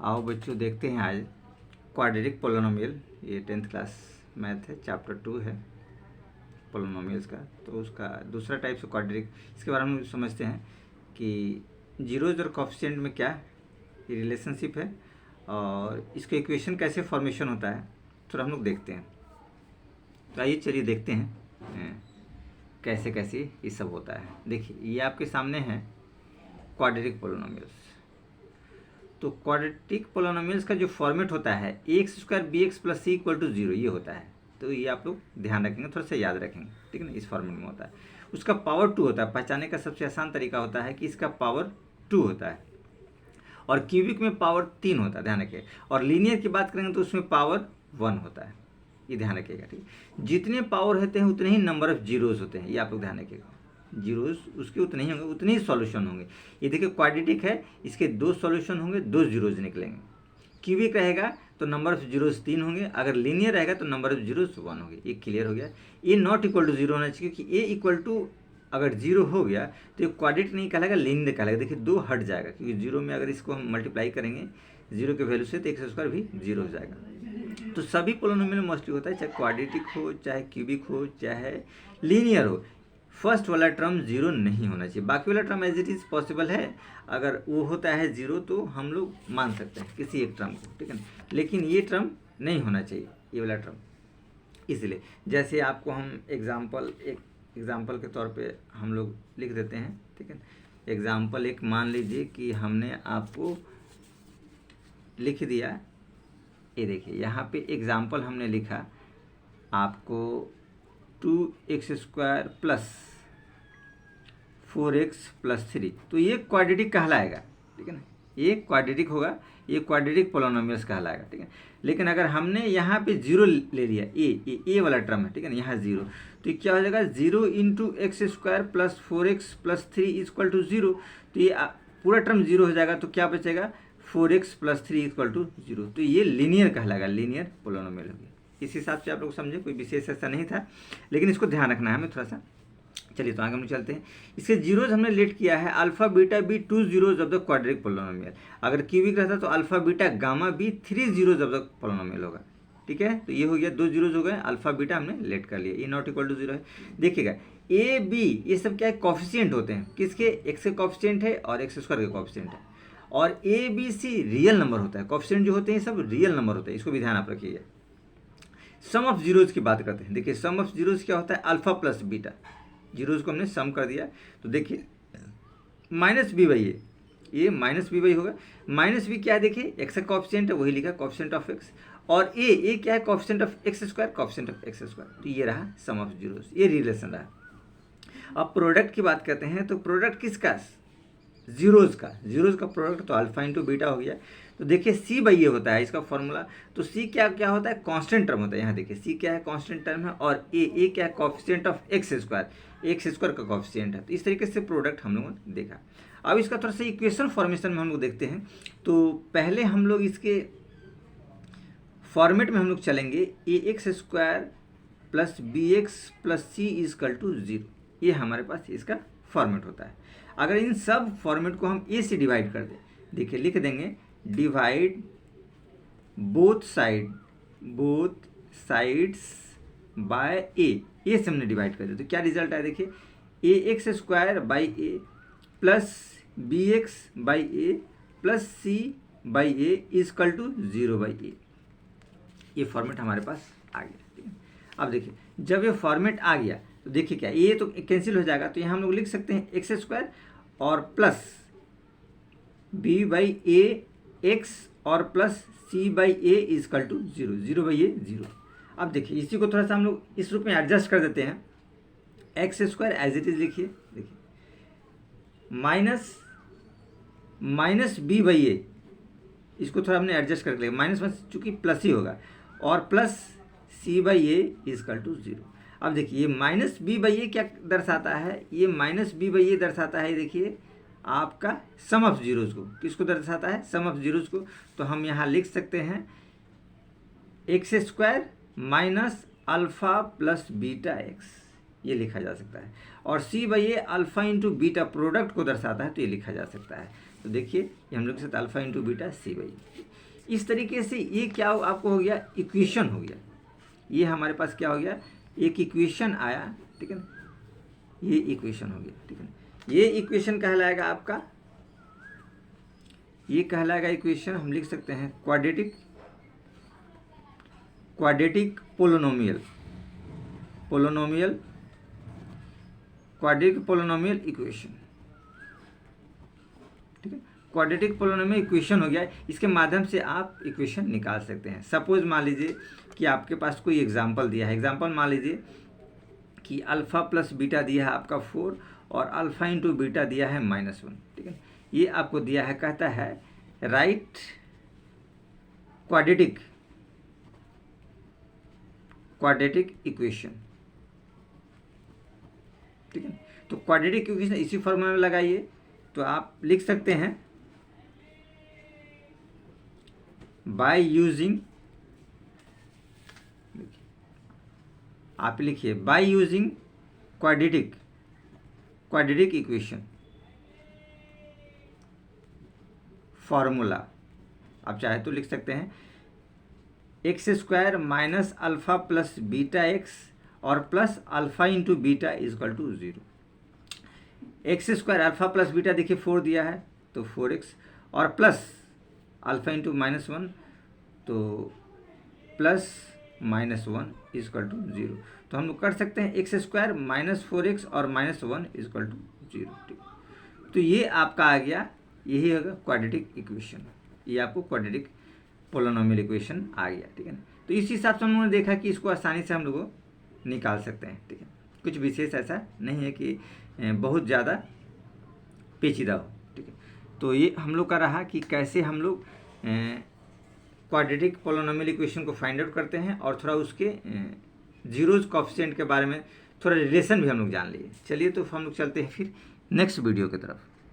आओ बच्चों देखते हैं आज क्वाड्रेटिक पोलिनोमियल। ये 10th क्लास मैथ है, चैप्टर 2 है पोलिनोमियल्स का। तो उसका दूसरा टाइप से क्वाड्रेटिक, इसके बारे में समझते हैं कि जीरोज और कोफिशिएंट में क्या ये रिलेशनशिप है और इसका इक्वेशन कैसे फॉर्मेशन होता है, थोड़ा हम लोग देखते हैं। तो आइए चलिए देखते हैं कैसे कैसे ये सब होता है। देखिए ये आपके सामने है क्वाड्रेटिक पोलिनोमियल्स। तो क्वाड्रेटिक पोलिनोमियल्स का जो फॉर्मेट होता है ax² bx + c = 0 ये होता है। तो ये आप लोग ध्यान रखेंगे, थोड़ा सा याद रखेंगे, ठीक है ना। इस फॉर्मेट में होता है, उसका पावर 2 होता है। पहचानने का सबसे आसान तरीका होता है कि इसका पावर 2 होता है और क्यूबिक में पावर 3 होता है, ध्यान रखिए। और लीनियर की बात करेंगे तो उसमें पावर 1 होता है, ये ध्यान रखिएगा, ठीक है। जितने पावर होते हैं उतने ही नंबर ऑफ जीरोज होते हैं, ये आप लोग ध्यान रखिएगा। जीरोज उसके उतने ही होंगे, उतने ही सॉल्यूशन होंगे। ये देखिए क्वाड्रेटिक है, इसके 2 सॉल्यूशन होंगे, 2 जीरोज निकलेंगे। क्यूबिक रहेगा तो नंबर ऑफ जीरोज 3 होंगे, अगर लीनियर रहेगा तो नंबर ऑफ जीरोज 1 होंगे। ये क्लियर हो गया। ये नॉट इक्वल टू 0 होना चाहिए, क्योंकि ए इक्वल टू अगर 0 हो गया तो ये क्वाड्रेटिक नहीं कहलाएगा, लीनियर कहलाएगा। देखिए 2 हट जाएगा, क्योंकि 0 में अगर इसको हम मल्टीप्लाई करेंगे 0 के वैल्यू से तो x² भी 0 हो जाएगा। तो सभी पोलिनोमियल में मोस्टली होता है, चाहे क्वाड्रेटिक हो, चाहे क्यूबिक हो, चाहे लीनियर हो, फर्स्ट वाला टर्म 0 नहीं होना चाहिए। बाकी वाला term as it is possible है, अगर वो होता है 0 तो हम लोग मान सकते हैं किसी एक टर्म को, ठीक है ना। लेकिन ये टर्म नहीं होना चाहिए, ये वाला टर्म। इसलिए जैसे आपको हम एग्जाम्पल के तौर पे हम लोग लिख देते हैं, ठीक है। एग्जाम्पल एक मान लीजिए कि हमने आपको लिख दिया, ये देखिए यहाँ पे एग्जाम्पल हमने लिखा आपको 2x² + 4x + 3, तो ये क्वाड्रेटिक कहलाएगा, ठीक है ना। ये क्वाड्रेटिक होगा, ये क्वाड्रेटिक पोलिनोमियल्स कहलाएगा, ठीक है। लेकिन अगर हमने यहाँ पे 0 ले लिया, ए वाला टर्म है, ठीक है ना, यहाँ 0, तो ये क्या हो जाएगा 0 × x² + 4x + 3 = 0। तो ये पूरा टर्म 0 हो जाएगा, तो क्या बचेगा 4x + 3 = 0। तो ये लीनियर कहलाएगा, लीनियर पोलिनोमियल हो गया। इस हिसाब से आप लोग समझे, कोई विशेष ऐसा नहीं था, लेकिन इसको ध्यान रखना है हमें थोड़ा सा। चलिए तो आगे हम चलते हैं। इसके जीरोज हमने लेट किया है alpha beta be 2 zeros of the quadratic polynomial. अगर क्यूबिक रहता तो alpha beta gamma be 3 zeros of the polynomial होगा, ठीक है। तो ये हो गया, 2 जीरोज हो गए, अल्फा बीटा हमने लेट कर लिया। ये नॉट इक्वल टू 0 है। देखिएगा ए बी ये सब क्या है, कॉफिशिएंट होते हैं। किसके? एक्स के कॉफिशिएंट है और x² के कॉफिशिएंट है। और A B C real number होता है। कॉफिशिएंट जो होते हैं सब रियल नंबर होते हैं, इसको भी ध्यान आप रखिएगा। सम ऑफ जीरोज की बात करते हैं। देखिए सम ऑफ जीरोज क्या होता है, अल्फा + बीटा। जीरोज को हमने सम कर दिया, तो देखिए -b/a, ये -b/a होगा। -b क्या है, देखिए x का कॉफिशिएंट है, वही लिखा कॉफिशिएंट ऑफ x। और a क्या है, coefficient of x², coefficient of x²। तो ये रहा सम ऑफ जीरोज, ये रिलेशन रहा। अब प्रोडक्ट की बात करते हैं, तो प्रोडक्ट किसका, जीरोज का प्रोडक्ट तो अल्फा × बीटा हो गया। तो देखिए c/a होता है इसका फॉर्मूला। तो c क्या होता है, कांस्टेंट टर्म होता है। यहाँ देखिए c क्या है, कांस्टेंट टर्म है। और a क्या है, कॉफिशिएंट ऑफ x² का कॉफिशिएंट है। तो इस तरीके से प्रोडक्ट हम लोगों ने देखा। अब इसका थोड़ा सा इक्वेशन फॉर्मेशन में हम लोग देखते हैं। तो पहले हम लोग इसके फॉर्मेट में हम लोग चलेंगे, ax² + bx + c = 0। ये हमारे पास इसका फॉर्मेट होता है। अगर इन सब फॉर्मेट को हम a से डिवाइड कर दें, देखिए लिख देंगे divide both sides by a से हमने डिवाइड कर दिया। तो क्या रिजल्ट है, देखिए ax² / a + bx/a + c/a = 0/a। ये फॉर्मेट हमारे पास आ गया, ठीक है। अब देखिए जब ये फॉर्मेट आ गया तो देखिए क्या, ये तो कैंसिल हो जाएगा। तो यहाँ हम लोग लिख सकते हैं x² और प्लस b/a x और प्लस c/a = 0, 0/a 0। अब देखिए इसी को थोड़ा सा हम लोग इस रूप में एडजस्ट कर देते हैं। x² एज इट इज लिखिए, देखिए माइनस b/a, इसको थोड़ा हमने एडजस्ट करके लिखा, माइनस चूँकि प्लस ही होगा, और प्लस c/a = 0। अब देखिए ये -b/a क्या दर्शाता है, ये -b/a दर्शाता है, देखिए आपका सम ऑफ जीरोज को। किसको दर्शाता है, सम ऑफ जीरोज को। तो हम यहाँ लिख सकते हैं x² - अल्फा + बीटा x, ये लिखा जा सकता है। और c/a अल्फा × बीटा प्रोडक्ट को दर्शाता है, तो ये लिखा जा सकता है। तो देखिए ये हम लोग के साथ alpha into beta C by. इस तरीके से ये क्या आपको हो गया, इक्वेशन हो गया। ये हमारे पास क्या हो गया, एक इक्वेशन आया, ठीक है ना, ये इक्वेशन हो गया, ठीक है ना। ये इक्वेशन कहलाएगा आपका, ये कहलाएगा इक्वेशन, हम लिख सकते हैं quadratic polynomial quadratic polynomial equation, ठीक है। क्वाड्रेटिक पोलिनोमियल इक्वेशन हो गया, इसके माध्यम से आप इक्वेशन निकाल सकते हैं। सपोज मान लीजिए कि आपके पास कोई एग्जांपल दिया है, एग्जांपल मान लीजिए कि अल्फ़ा प्लस बीटा दिया है आपका 4 और अल्फ़ा इंटू बीटा दिया है -1, ठीक है। ये आपको दिया है, कहता है राइट क्वाड्रेटिक इक्वेशन, ठीक है। तो क्वाड्रेटिक इक्वेशन इसी फॉर्मूला में लगाइए, तो आप लिख सकते हैं बाय यूजिंग, आप लिखिए by using quadratic equation formula, आप चाहे तो लिख सकते हैं x² minus alpha plus beta x और plus alpha into beta is equal to 0। x² alpha plus beta देखिए 4 दिया है तो 4x और प्लस अल्फ़ा इंटू -1 तो प्लस -1 इजकल टू 0। तो हम लोग कर सकते हैं x² माइनस 4x और -1 इजकल टू 0, ठीक। तो ये आपका आ गया, यही होगा क्वाड्रेटिक इक्वेशन, ये आपको क्वाड्रेटिक पोलिनोमियल इक्वेशन आ गया, ठीक है ना। तो इस हिसाब से हम लोगों ने देखा कि इसको आसानी से हम लोग निकाल सकते हैं, ठीक है। कुछ विशेष ऐसा नहीं है कि बहुत ज़्यादा पेचीदा हो, ठीक है। तो ये हम लोग का रहा कि कैसे हम लोग क्वाड्रेटिक पोलिनोमियल इक्वेशन को फाइंड आउट करते हैं और थोड़ा उसके जीरोज कोएफिशिएंट के बारे में थोड़ा रिलेशन भी हम लोग जान लिए। चलिए तो हम लोग चलते हैं फिर नेक्स्ट वीडियो की तरफ।